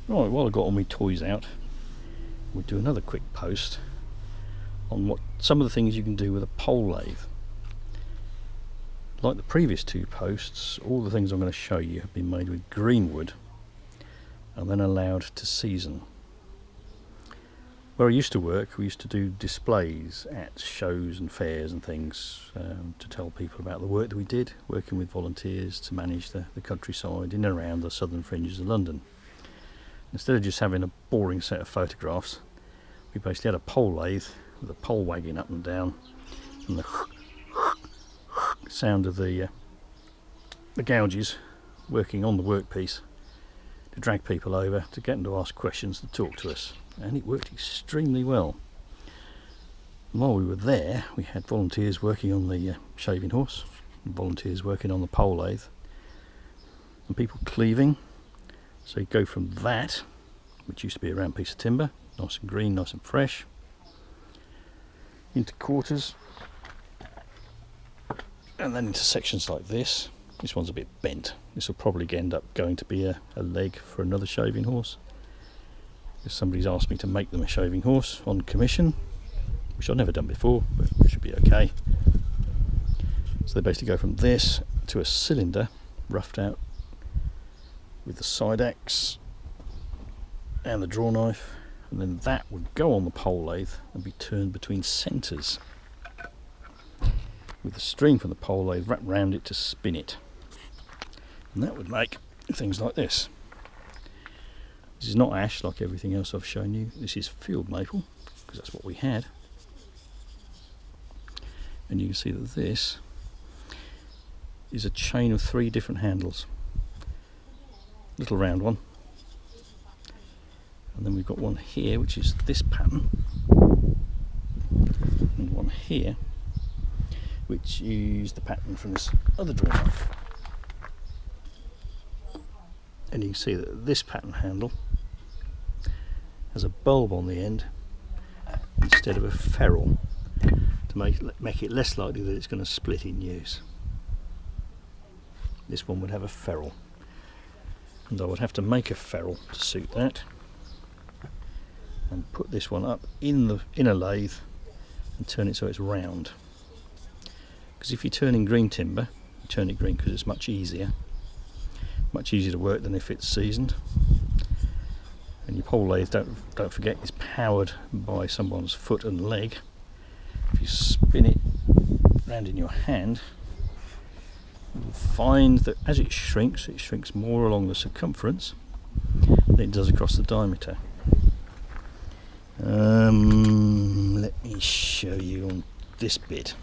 Right, while I got all my toys out, we'll do another quick post on some of the things you can do with a pole lathe. Like the previous two posts, all the things I'm going to show you have been made with green wood and then allowed to season. Where I used to work, we used to do displays at shows and fairs and things to tell people about the work that we did, working with volunteers to manage the countryside in and around the southern fringes of London. Instead of just having a boring set of photographs, we basically had a pole lathe with a pole wagging up and down, and the sound of the gouges working on the workpiece to drag people over, to get them to ask questions, to talk to us, and it worked extremely well. And while we were there, we had volunteers working on the shaving horse, and volunteers working on the pole lathe, and people cleaving. So you go from that, which used to be a round piece of timber, nice and green, nice and fresh, into quarters, and then into sections like this. This one's a bit bent. This will probably end up going to be a leg for another shaving horse, because somebody's asked me to make them a shaving horse on commission, which I've never done before, but it should be okay. So they basically go from this to a cylinder roughed out with the side axe and the draw knife, and then that would go on the pole lathe and be turned between centres with the string from the pole lathe wrapped round it to spin it, and that would make things like this. This is not ash like everything else I've shown you, this is field maple, because that's what we had. And you can see that this is a chain of 3 different handles. Little round one, and then we've got one here which is this pattern, and one here which is the pattern from this other draw knife. And you can see that this pattern handle has a bulb on the end instead of a ferrule to make it less likely that it's going to split in use. This one would have a ferrule, and I would have to make a ferrule to suit that and put this one up in a lathe and turn it so it's round. Because if you're turning green timber, you turn it green because it's much easier to work than if it's seasoned. And your pole lathe, don't forget, is powered by someone's foot and leg. If you spin it round in your hand, you'll find that as it shrinks more along the circumference than it does across the diameter. Let me show you on this bit.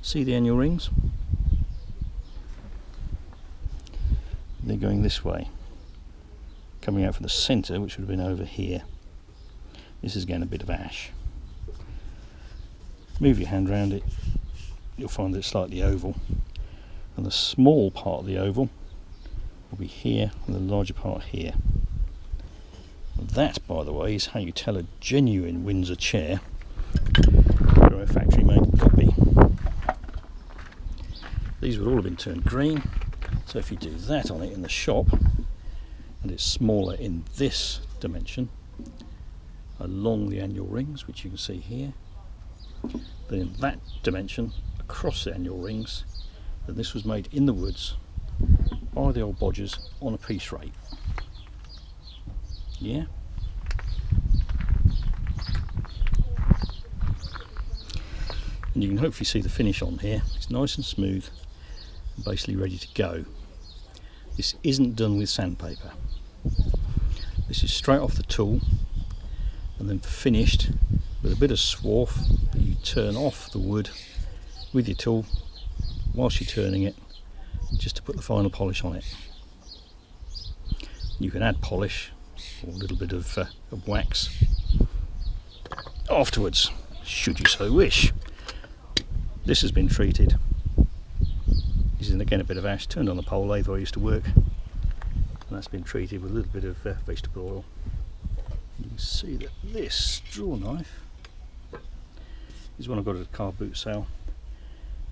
See the annual rings? They're going this way, coming out from the centre, which would have been over here. This is getting a bit of ash. Move your hand around it, you'll find that it's slightly oval, and the small part of the oval will be here and the larger part here. That, by the way, is how you tell a genuine Windsor chair from a factory made copy. These would all have been turned green, so if you do that on it in the shop and it's smaller in this dimension along the annual rings, which you can see here, then in that dimension across the annual rings, then this was made in the woods by the old bodgers on a piece rate. Yeah? And you can hopefully see the finish on here. It's nice and smooth and basically ready to go. This isn't done with sandpaper. This is straight off the tool and then finished with a bit of swarf that you turn off the wood with your tool whilst you're turning it, just to put the final polish on it. You can add polish or a little bit of wax afterwards, should you so wish. This has been treated. This is again a bit of ash, turned on the pole lathe where I used to work, and that's been treated with a little bit of vegetable oil. You can see that this draw knife is one I got at a car boot sale,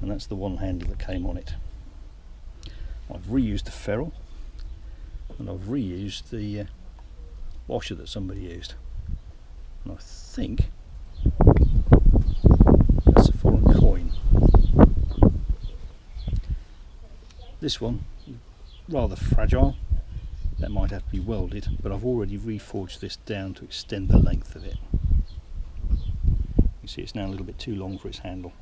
and that's the one handle that came on it. I've reused the ferrule, and I've reused the washer that somebody used, and I think that's a foreign coin. This one, rather fragile, that might have to be welded, but I've already reforged this down to extend the length of it. You see it's now a little bit too long for its handle.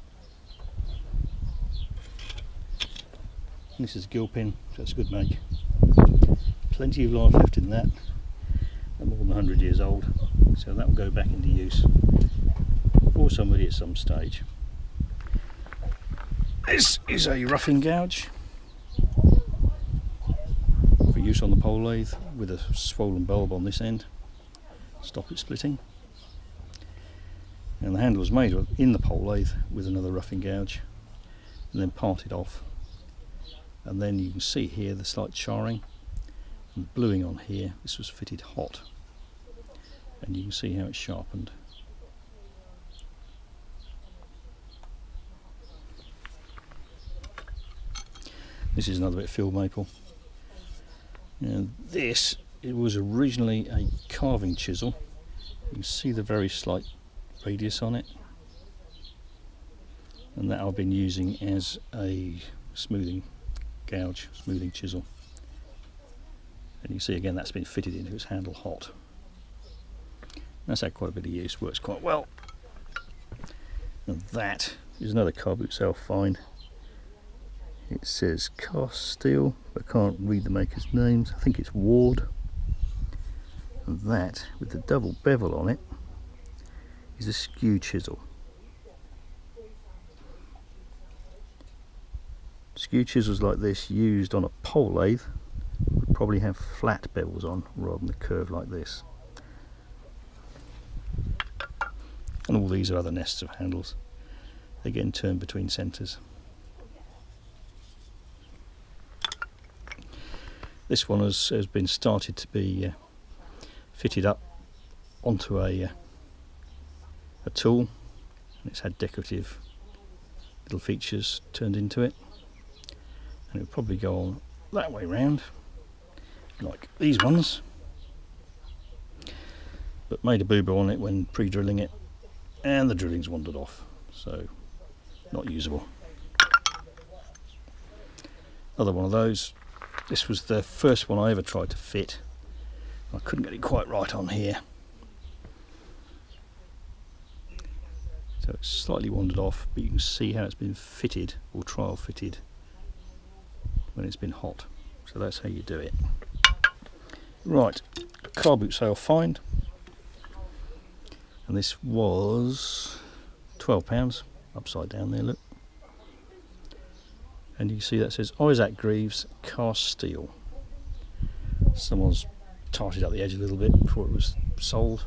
This is a gill pin, so that's a good make. Plenty of life left in that. They're more than 100 years old, so that will go back into use for somebody at some stage. This is a roughing gouge for use on the pole lathe, with a swollen bulb on this end, stop it splitting. And the handle was made in the pole lathe with another roughing gouge and then parted off. And then you can see here the slight charring and bluing on here. This was fitted hot, and you can see how it's sharpened. This is another bit of field maple. And this, it was originally a carving chisel. You can see the very slight radius on it, and that I've been using as a smoothing gouge, smoothing chisel. And you see again that's been fitted into its handle hot. That's had quite a bit of use, works quite well. And that is another car boot sale find. It says cast steel, but I can't read the maker's names. I think it's Ward. And that, with the double bevel on it, is a skew chisel. Skew chisels like this used on a pole lathe would probably have flat bevels on rather than a curve like this. And all these are other nests of handles, again turned between centres. This one has been started to be fitted up onto a tool, and it's had decorative little features turned into it, and it will probably go on that way round like these ones, but made a boo-boo on it when pre-drilling it, and the drillings wandered off, so not usable. Another one of those. This was the first one I ever tried to fit. I couldn't get it quite right on here, so it's slightly wandered off, but you can see how it's been fitted, or trial fitted, when it's been hot. So that's how you do it. Right, car boot sale find, and this was £12, upside down there, look. And you can see that says Isaac Greaves cast steel. Someone's tarted up the edge a little bit before it was sold.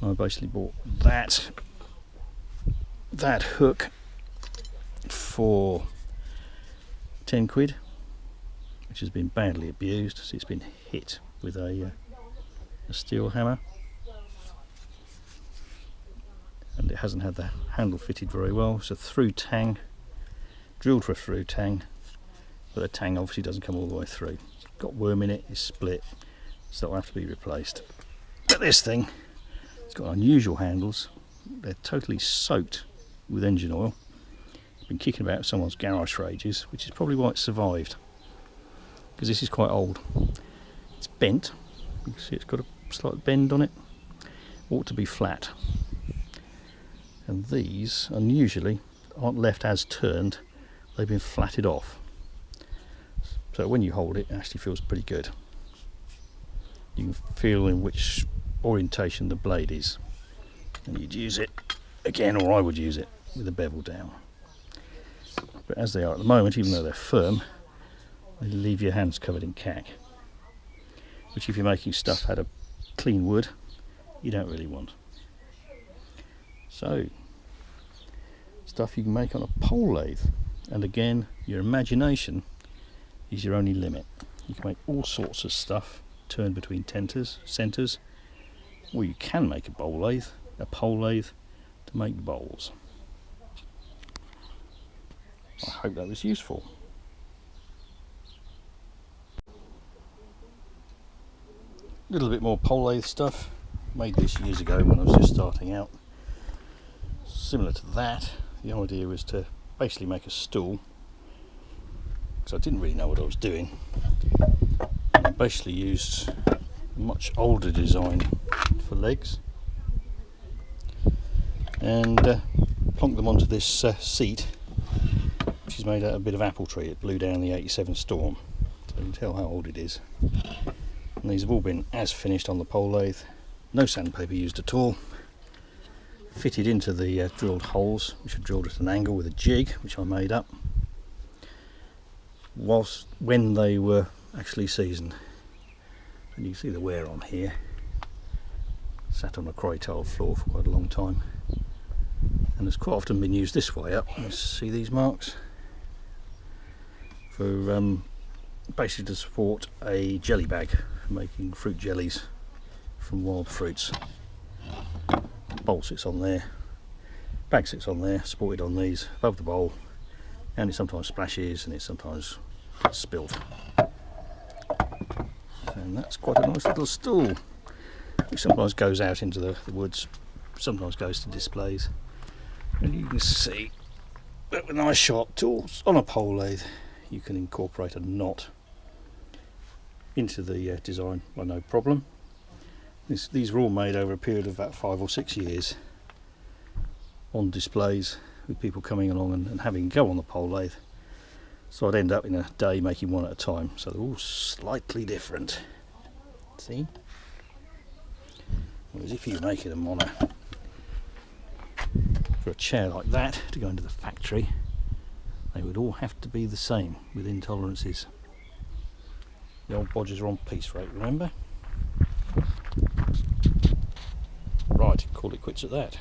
I basically bought that hook for 10 quid, which has been badly abused. See, it's been hit with a steel hammer, and it hasn't had the handle fitted very well. It's a through tang, drilled for a through tang, but the tang obviously doesn't come all the way through. It's got worm in it, it's split, so it'll have to be replaced. But this thing, it's got unusual handles. They're totally soaked with engine oil. It's been kicking about someone's garage for ages, which is probably why it survived, because this is quite old. It's bent, you can see it's got a slight bend on it. Ought to be flat. And these, unusually, aren't left as turned, they've been flatted off. So when you hold it, it actually feels pretty good. You can feel in which orientation the blade is. And you'd use it again, or I would use it, with the bevel down. But as they are at the moment, even though they're firm, they leave your hands covered in cack, which if you're making stuff out of clean wood, you don't really want. So, stuff you can make on a pole lathe, and again, your imagination is your only limit. You can make all sorts of stuff turned between centres, or you can make a pole lathe to make bowls. I hope that was useful. little bit more pole lathe stuff. Made this years ago when I was just starting out. Similar to that, the idea was to basically make a stool, because I didn't really know what I was doing. I basically used a much older design for legs and plonked them onto this seat, which is made out of a bit of apple tree. It blew down the '87 storm, so you can tell how old it is. And these have all been as finished on the pole lathe, no sandpaper used at all. Fitted into the drilled holes, which are drilled at an angle with a jig, which I made up when they were actually seasoned. And you can see the wear on here. Sat on a quarry tiled floor for quite a long time, and has quite often been used this way up. You see these marks for basically to support a jelly bag for making fruit jellies from wild fruits. Bowl sits on there, bag sits on there, supported on these above the bowl, and it sometimes splashes and it sometimes gets spilled. And that's quite a nice little stool, which sometimes goes out into the woods, sometimes goes to displays. And you can see that with nice sharp tools on a pole lathe you can incorporate a knot into the design by no problem. These were all made over a period of about 5 or 6 years on displays, with people coming along and having go on the pole lathe. So I'd end up in a day making one at a time, so they're all slightly different. See? Whereas if you make them on for a chair like that to go into the factory, they would all have to be the same within tolerances. The old bodgers are on piece rate, remember? Right, call it quits at that.